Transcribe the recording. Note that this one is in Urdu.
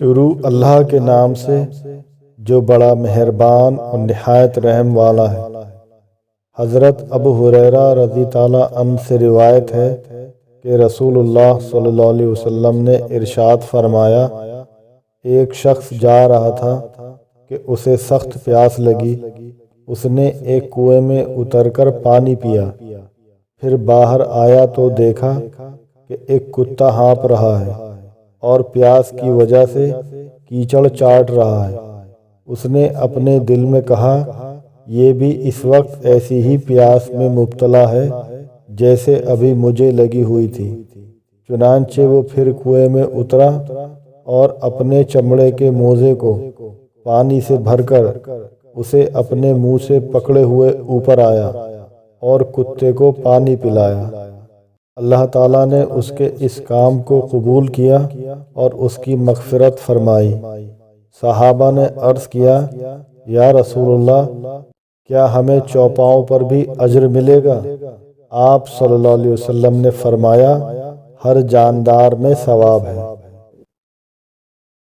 شروع اللہ کے نام سے جو بڑا مہربان اور نہایت رحم والا ہے۔ حضرت ابو ہریرہ رضی تعالیٰ عنہ سے روایت ہے کہ رسول اللہ صلی اللہ علیہ وسلم نے ارشاد فرمایا، ایک شخص جا رہا تھا کہ اسے سخت پیاس لگی۔ اس نے ایک کنویں میں اتر کر پانی پیا، پھر باہر آیا تو دیکھا کہ ایک کتا ہانپ رہا ہے اور پیاس کی وجہ سے کیچڑ چاٹ رہا ہے۔ اس نے اپنے دل میں کہا، یہ بھی اس وقت ایسی ہی پیاس میں مبتلا ہے جیسے ابھی مجھے لگی ہوئی تھی۔ چنانچہ وہ پھر کنویں میں اترا اور اپنے چمڑے کے موزے کو پانی سے بھر کر اسے اپنے منہ سے پکڑے ہوئے اوپر آیا اور کتے کو پانی پلایا۔ اللہ تعالیٰ نے اس کے اس کام کو قبول کیا اور اس کی مغفرت فرمائی۔ صحابہ نے عرض کیا، یا رسول اللہ، کیا ہمیں چوپاؤں پر بھی اجر ملے گا؟ آپ صلی اللہ علیہ وسلم نے فرمایا، ہر جاندار میں ثواب ہے۔